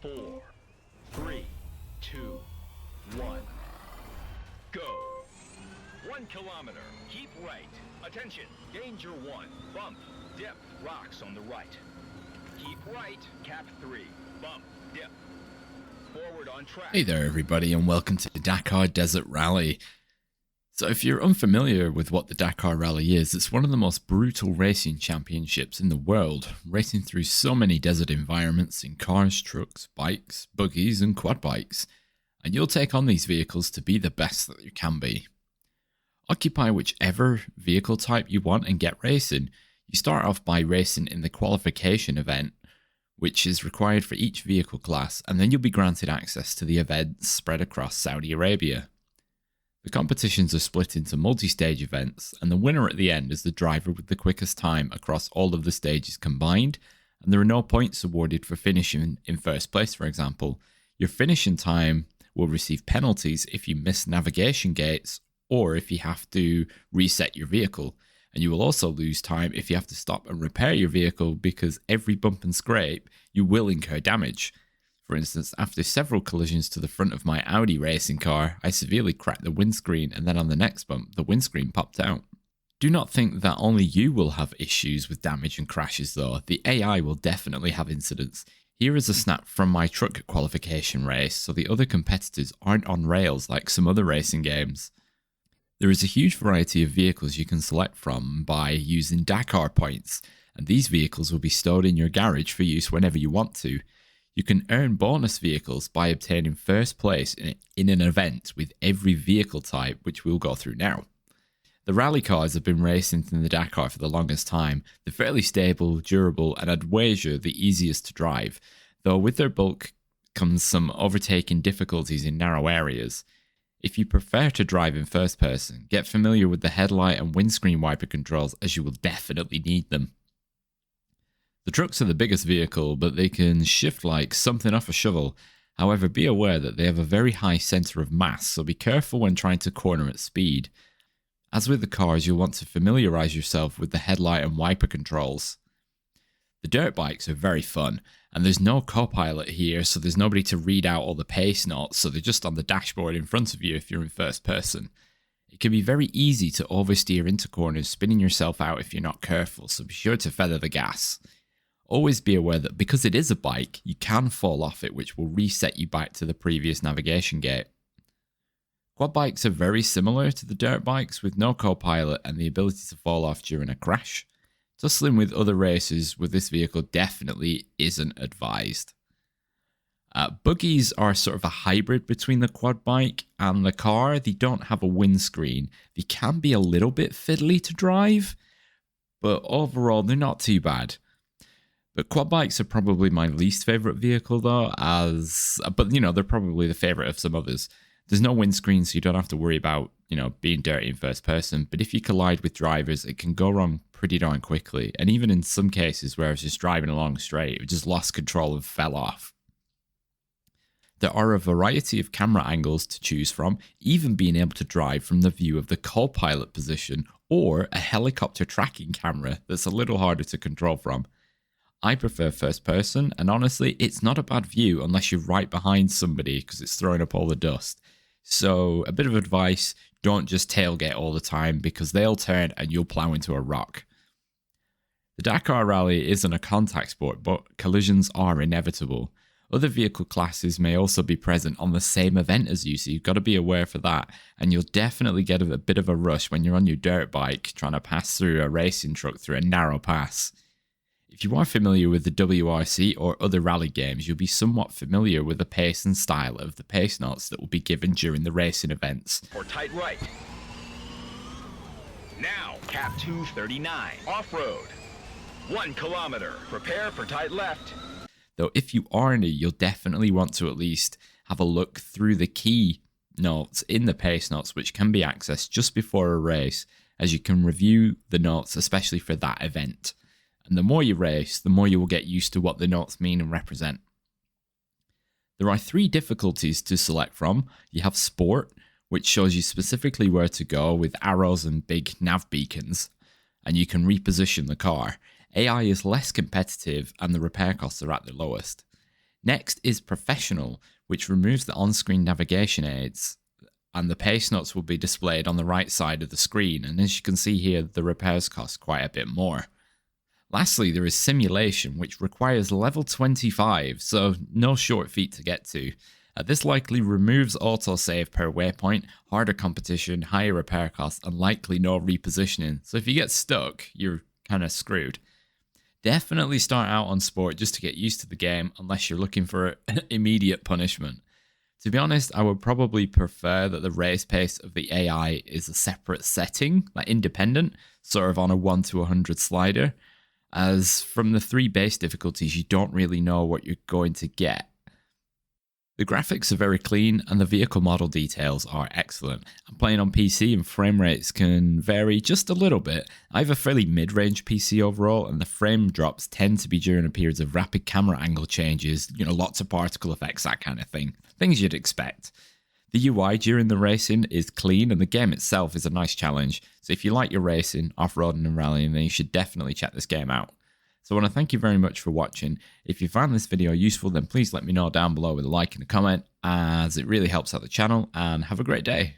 4, 3, 2, 1, go. 1 kilometer, keep right. Attention, danger 1, bump, dip, rocks on the right. Keep right, cap 3, bump, dip. Forward on track. Hey there everybody and welcome to the Dakar Desert Rally. So if you're unfamiliar with what the Dakar Rally is, it's one of the most brutal racing championships in the world, racing through so many desert environments in cars, trucks, bikes, buggies and quad bikes. And you'll take on these vehicles to be the best that you can be. Occupy whichever vehicle type you want and get racing. You start off by racing in the Qualification event, which is required for each vehicle class, and then you'll be granted access to the events spread across Saudi Arabia. The competitions are split into multi-stage events, and the winner at the end is the driver with the quickest time across all of the stages combined, and there are no points awarded for finishing in first place, for example. Your finishing time will receive penalties if you miss navigation gates or if you have to reset your vehicle. And you will also lose time if you have to stop and repair your vehicle, because every bump and scrape, you will incur damage. For instance, after several collisions to the front of my Audi racing car, I severely cracked the windscreen, and then on the next bump, the windscreen popped out. Do not think that only you will have issues with damage and crashes though. The AI will definitely have incidents. Here is a snap from my truck qualification race, so the other competitors aren't on rails like some other racing games. There is a huge variety of vehicles you can select from by using Dakar points, and these vehicles will be stored in your garage for use whenever you want to. You can earn bonus vehicles by obtaining first place in an event with every vehicle type, which we'll go through now. The rally cars have been racing in the Dakar for the longest time. They're fairly stable, durable, and I'd wager the easiest to drive, though with their bulk comes some overtaking difficulties in narrow areas. If you prefer to drive in first person, get familiar with the headlight and windscreen wiper controls, as you will definitely need them. The trucks are the biggest vehicle, but they can shift like something off a shovel. However, be aware that they have a very high centre of mass, so be careful when trying to corner at speed. As with the cars, you'll want to familiarise yourself with the headlight and wiper controls. The dirt bikes are very fun, and there's no co-pilot here, so there's nobody to read out all the pace notes, so they're just on the dashboard in front of you if you're in first person. It can be very easy to oversteer into corners, spinning yourself out if you're not careful, so be sure to feather the gas. Always be aware that because it is a bike, you can fall off it, which will reset you back to the previous navigation gate. Quad bikes are very similar to the dirt bikes, with no co-pilot and the ability to fall off during a crash. Tussling with other racers with this vehicle definitely isn't advised. Buggies are sort of a hybrid between the quad bike and the car. They don't have a windscreen. They can be a little bit fiddly to drive, but overall they're not too bad. But quad bikes are probably my least favourite vehicle though, but they're probably the favourite of some others. There's no windscreen, so you don't have to worry about, being dirty in first person. But if you collide with drivers, it can go wrong pretty darn quickly. And even in some cases where I was just driving along straight, it just lost control and fell off. There are a variety of camera angles to choose from, even being able to drive from the view of the co-pilot position or a helicopter tracking camera that's a little harder to control from. I prefer first person, and honestly, it's not a bad view unless you're right behind somebody because it's throwing up all the dust. So a bit of advice, don't just tailgate all the time because they'll turn and you'll plow into a rock. The Dakar Rally isn't a contact sport, but collisions are inevitable. Other vehicle classes may also be present on the same event as you, so you've got to be aware for that, and you'll definitely get a bit of a rush when you're on your dirt bike trying to pass through a racing truck through a narrow pass. If you are familiar with the WRC or other rally games, you'll be somewhat familiar with the pace and style of the Pacenotes that will be given during the racing events. Or tight right. Now, cap 239, off-road. 1 kilometer, prepare for tight left. Though if you are new, you'll definitely want to at least have a look through the key notes in the Pacenotes, which can be accessed just before a race, as you can review the notes, especially for that event. And the more you race, the more you will get used to what the notes mean and represent. There are 3 difficulties to select from. You have Sport, which shows you specifically where to go with arrows and big nav beacons, and you can reposition the car. AI is less competitive and the repair costs are at the lowest. Next is Professional, which removes the on-screen navigation aids, and the Pacenotes will be displayed on the right side of the screen, and as you can see here, the repairs cost quite a bit more. Lastly, there is Simulation, which requires level 25, so no short feat to get to. This likely removes autosave per waypoint, harder competition, higher repair costs, and likely no repositioning, so if you get stuck, you're kind of screwed. Definitely start out on Sport just to get used to the game, unless you're looking for immediate punishment. To be honest, I would probably prefer that the race pace of the AI is a separate setting, like independent, sort of on a 1 to 100 slider, as from the 3 base difficulties you don't really know what you're going to get. The graphics are very clean and the vehicle model details are excellent. I'm playing on PC and frame rates can vary just a little bit. I have a fairly mid-range PC overall and the frame drops tend to be during periods of rapid camera angle changes, lots of particle effects, that kind of thing. Things you'd expect. The UI during the racing is clean and the game itself is a nice challenge. So if you like your racing, off-roading and rallying, then you should definitely check this game out. So I want to thank you very much for watching. If you found this video useful, then please let me know down below with a like and a comment, as it really helps out the channel, and have a great day.